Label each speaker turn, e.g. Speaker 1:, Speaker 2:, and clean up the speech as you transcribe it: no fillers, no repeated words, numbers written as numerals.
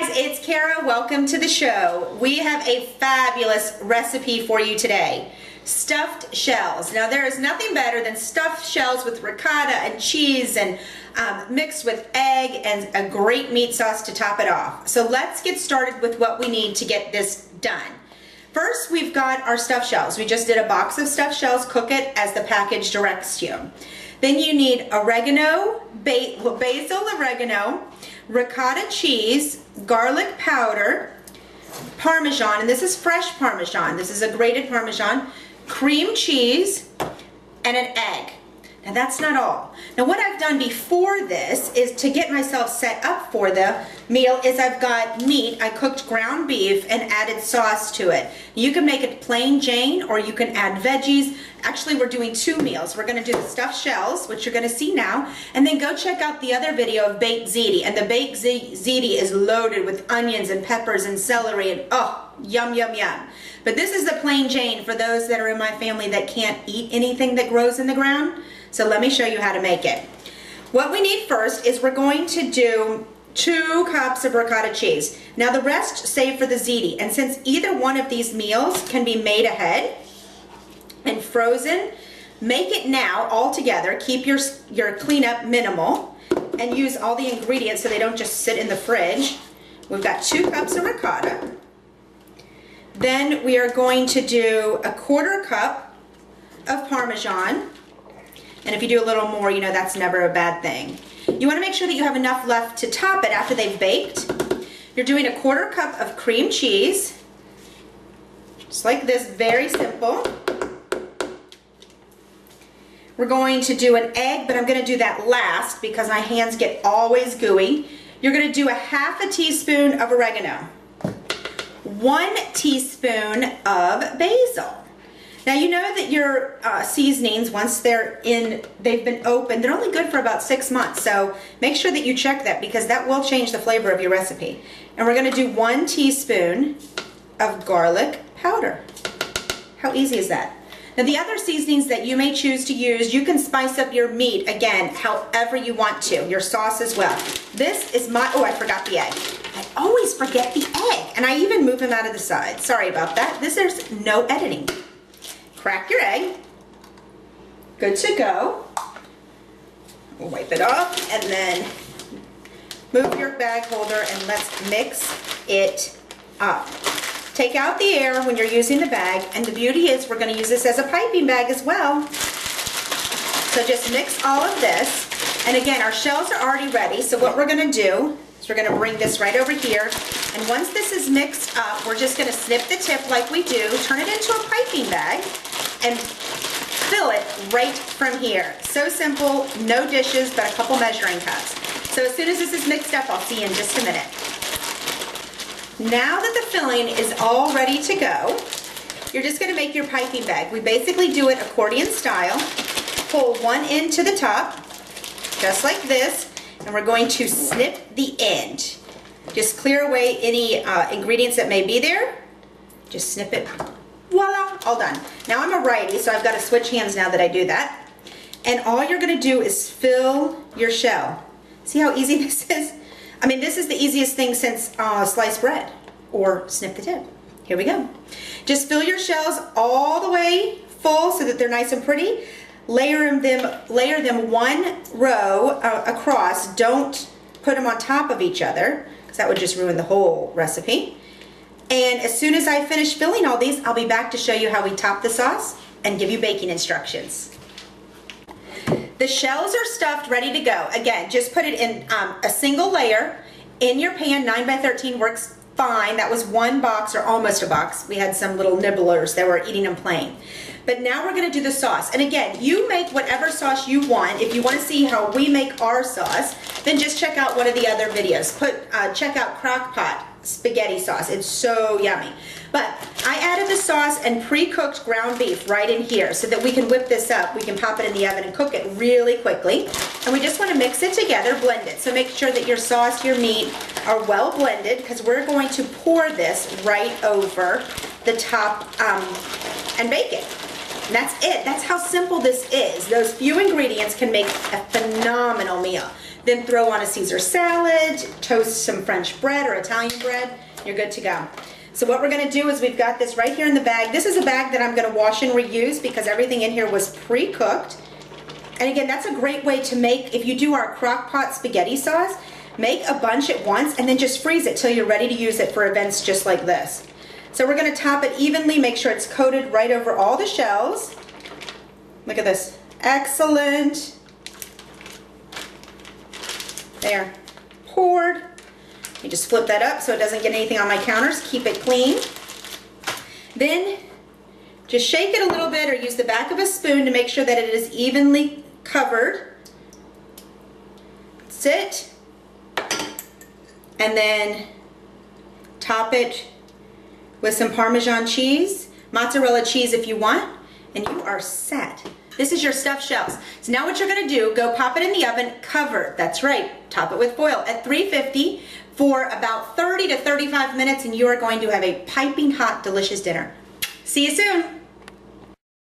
Speaker 1: guys, it's Kara. Welcome to the show. We have a fabulous recipe for you today. Stuffed shells. Now there is nothing better than stuffed shells with ricotta and cheese and mixed with egg and a great meat sauce to top it off. So let's get started with what we need to get this done. First, we've got our stuffed shells. We just did a box of stuffed shells. Cook it as the package directs you. Then you need oregano, basil oregano, ricotta cheese, garlic powder, Parmesan, and this is fresh Parmesan. This is a grated Parmesan, cream cheese, and an egg. Now that's not all. Now what I've done before this is to get myself set up for the meal is I've got meat. I cooked ground beef and added sauce to it. You can make it plain Jane or you can add veggies. Actually, we're doing two meals. We're going to do the stuffed shells, which you're going to see now, and then go check out the other video of baked ziti. And the baked ziti is loaded with onions and peppers and celery and oh, yum, yum, yum. But this is the plain Jane for those that are in my family that can't eat anything that grows in the ground. So let me show you how to make it. What we need first is we're going to do 2 cups of ricotta cheese. Now the rest save for the ziti, and since either one of these meals can be made ahead and frozen, make it now all together. Keep your cleanup minimal and use all the ingredients so they don't just sit in the fridge. We've got 2 cups of ricotta. Then we are going to do a 1/4 cup of Parmesan. And if you do a little more, you know that's never a bad thing. You want to make sure that you have enough left to top it after they've baked. You're doing a 1/4 cup of cream cheese. Just like this, very simple. We're going to do an egg, but I'm going to do that last because my hands get always gooey. You're going to do a 1/2 teaspoon of oregano. 1 teaspoon of basil. Now you know that your seasonings, once they've been opened, they're only good for about 6 months. So make sure that you check that because that will change the flavor of your recipe. And we're going to do 1 teaspoon of garlic powder. How easy is that? Now the other seasonings that you may choose to use, you can spice up your meat, again, however you want to, your sauce as well. This is oh, I forgot the egg. I always forget the egg, and I even move him out of the side. Sorry about that. There's no editing. Crack your egg. Good to go. We'll wipe it off, and then move your bag holder, and let's mix it up. Take out the air when you're using the bag, and the beauty is we're going to use this as a piping bag as well. So just mix all of this, and again, our shells are already ready, so what we're going to do is we're going to bring this right over here, and once this is mixed up, we're just going to snip the tip like we do, turn it into a piping bag, and fill it right from here. So simple, no dishes, but a couple measuring cups. So as soon as this is mixed up, I'll see you in just a minute. Now that the filling is all ready to go, you're just going to make your piping bag. We basically do it accordion style. Pull one end to the top, just like this, and we're going to snip the end. Just clear away any ingredients that may be there. Just snip it. Voila, all done. Now I'm a righty, so I've got to switch hands now that I do that. And all you're going to do is fill your shell. See how easy this is? I mean, this is the easiest thing since sliced bread or snip the tip. Here we go. Just fill your shells all the way full so that they're nice and pretty. Layer them 1 row across. Don't put them on top of each other because that would just ruin the whole recipe. And as soon as I finish filling all these, I'll be back to show you how we top the sauce and give you baking instructions. The shells are stuffed, ready to go. Again, just put it in a single layer in your pan. 9 by 13 works fine. That was 1 box or almost a box. We had some little nibblers that were eating them plain. But now we're going to do the sauce. And again, you make whatever sauce you want. If you want to see how we make our sauce, then just check out one of the other videos. Check out Crock-Pot spaghetti sauce. It's so yummy. But I added the sauce and pre-cooked ground beef right in here so that we can whip this up. We can pop it in the oven and cook it really quickly. And we just want to mix it together, blend it. So make sure that your sauce, your meat are well blended because we're going to pour this right over the top and bake it. And that's it. That's how simple this is. Those few ingredients can make a phenomenal meal. Then throw on a Caesar salad, toast some French bread or Italian bread, you're good to go. So what we're gonna do is we've got this right here in the bag. This is a bag that I'm gonna wash and reuse because everything in here was pre-cooked. And again, that's a great way to make, if you do our crock pot spaghetti sauce, make a bunch at once and then just freeze it till you're ready to use it for events just like this. So we're gonna top it evenly, make sure it's coated right over all the shells. Look at this, excellent. There, poured. You just flip that up so it doesn't get anything on my counters, keep it clean. Then just shake it a little bit or use the back of a spoon to make sure that it is evenly covered. That's it. And then top it with some Parmesan cheese, mozzarella cheese if you want, and you are set. This is your stuffed shells. So now what you're gonna do, go pop it in the oven, cover, that's right, top it with foil at 350 for about 30 to 35 minutes and you are going to have a piping hot, delicious dinner. See you soon.